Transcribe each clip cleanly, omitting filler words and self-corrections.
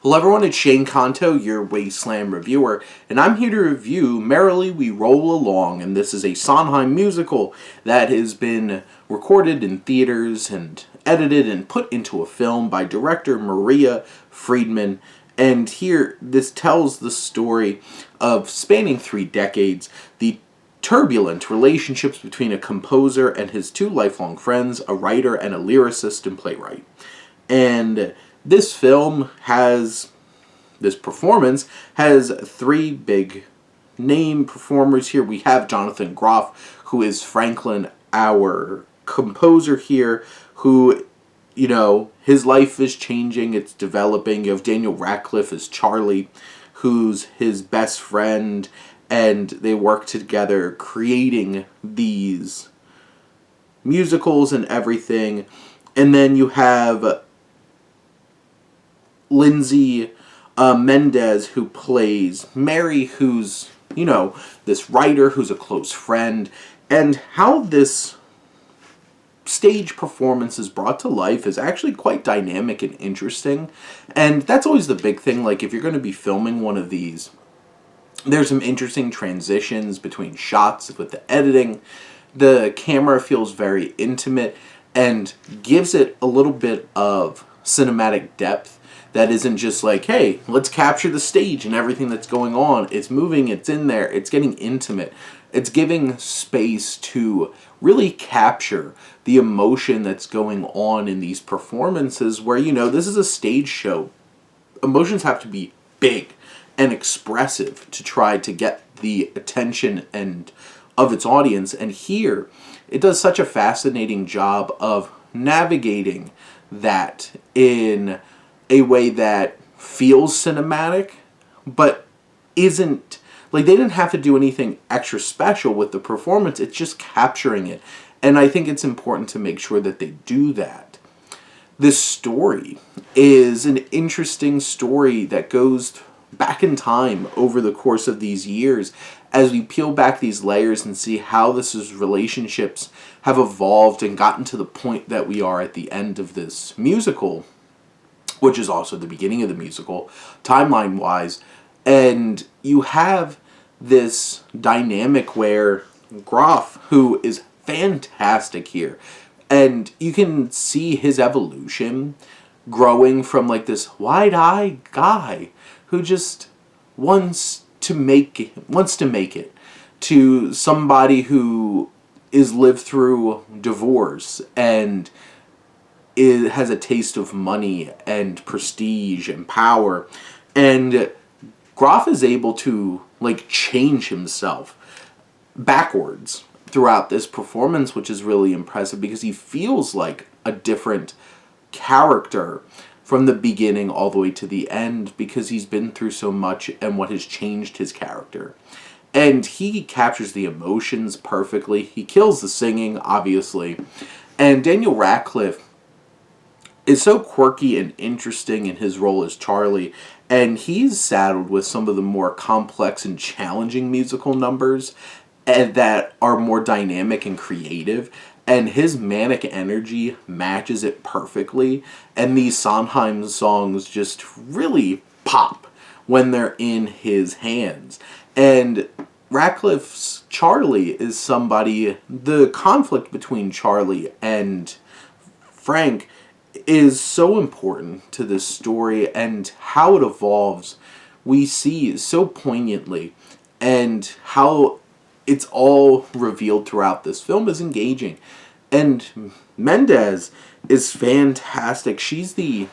Hello everyone, it's Shane Kanto, your Wasteland reviewer, and I'm here to review Merrily We Roll Along, and this is a Sondheim musical that has been recorded in theaters and edited and put into a film by director Maria Friedman. And here, this tells the story of, spanning 3 decades, the turbulent relationships between a composer and his 2 lifelong friends, a writer and a lyricist and playwright. And this performance has 3 big name performers here. We have Jonathan Groff, who is Franklin, our composer here, who, his life is changing, it's developing. You have Daniel Radcliffe as Charlie, who's his best friend, and they work together creating these musicals and everything. And then you have Lindsay Mendez, who plays Mary, who's, this writer who's a close friend. And how this stage performance is brought to life is actually quite dynamic and interesting. And that's always the big thing. Like, if you're going to be filming one of these, there's some interesting transitions between shots with the editing. The camera feels very intimate and gives it a little bit of cinematic depth that isn't just like, hey, let's capture the stage and everything that's going on. It's moving, it's in there, it's getting intimate. It's giving space to really capture the emotion that's going on in these performances where, this is a stage show. Emotions have to be big and expressive to try to get the attention and of its audience. And here, it does such a fascinating job of navigating that in a way that feels cinematic, but isn't, like, they didn't have to do anything extra special with the performance. It's just capturing it. And I think it's important to make sure that they do that. This story is an interesting story that goes back in time over the course of these years as we peel back these layers and see how relationships have evolved and gotten to the point that we are at the end of this musical, which is also the beginning of the musical, timeline-wise. And you have this dynamic where Groff, who is fantastic here, and you can see his evolution growing from like this wide-eyed guy who just wants to make it to somebody who is lived through divorce and has a taste of money and prestige and power. And Groff is able to change himself backwards throughout this performance, which is really impressive because he feels like a different character from the beginning all the way to the end because he's been through so much and what has changed his character. And he captures the emotions perfectly. He kills the singing, obviously. And Daniel Radcliffe is so quirky and interesting in his role as Charlie, and he's saddled with some of the more complex and challenging musical numbers that are more dynamic and creative, and his manic energy matches it perfectly, and these Sondheim songs just really pop when they're in his hands. And Radcliffe's Charlie is the conflict between Charlie and Frank is so important to this story, and how it evolves we see so poignantly, and how it's all revealed throughout this film is engaging. And Mendez is fantastic. She's the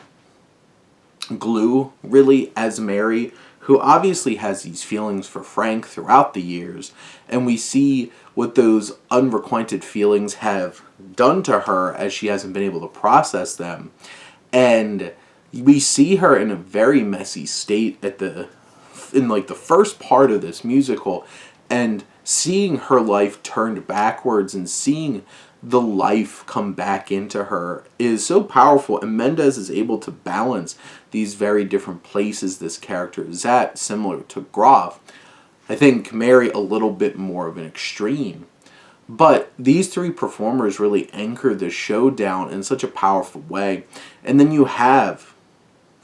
glue, really, as Mary, who obviously has these feelings for Frank throughout the years, and we see what those unrequited feelings have done to her as she hasn't been able to process them. And we see her in a very messy state in the first part of this musical, and seeing her life turned backwards and seeing the life come back into her is so powerful, and Mendez is able to balance these very different places this character is at, similar to Groff. I think Mary a little bit more of an extreme. But these 3 performers really anchor the show down in such a powerful way. And then you have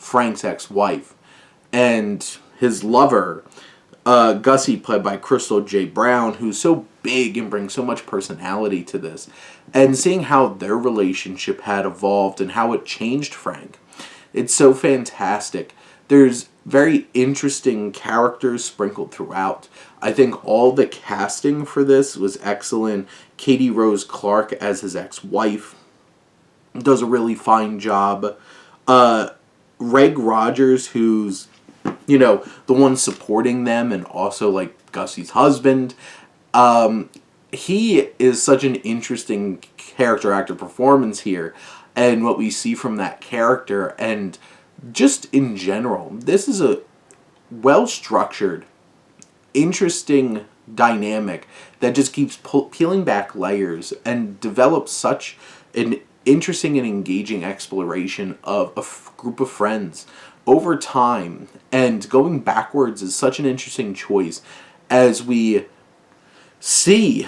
Frank's ex-wife. And his lover, Gussie, played by Crystal J. Brown, who's so big and brings so much personality to this. And seeing how their relationship had evolved and how it changed Frank. It's so fantastic. There's very interesting characters sprinkled throughout. I think all the casting for this was excellent. Katie Rose Clark as his ex-wife does a really fine job. Reg Rogers, who's, the one supporting them and also, like, Gussie's husband, he is such an interesting character actor performance here. And what we see from that character, and just in general, this is a well-structured, interesting dynamic that just keeps peeling back layers and develops such an interesting and engaging exploration of a group of friends over time. And going backwards is such an interesting choice as we see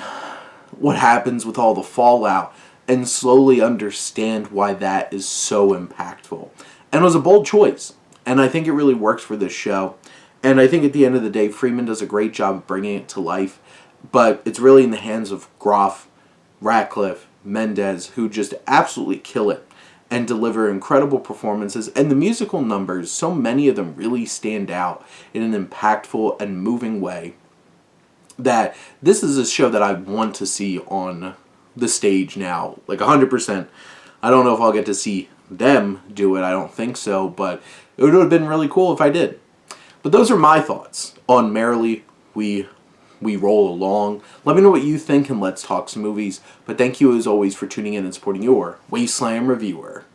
what happens with all the fallout and slowly understand why that is so impactful. And it was a bold choice, and I think it really works for this show. And I think at the end of the day, Freeman does a great job of bringing it to life, but it's really in the hands of Groff, Ratcliffe, Mendez, who just absolutely kill it and deliver incredible performances. And the musical numbers, so many of them really stand out in an impactful and moving way, that this is a show that I want to see on the stage now, like 100%. I don't know if I'll get to see them do it, I don't think so, but it would have been really cool if I did. But those are my thoughts on Merrily, We Roll Along. Let me know what you think, and let's talk some movies. But thank you as always for tuning in and supporting your Wasteland reviewer.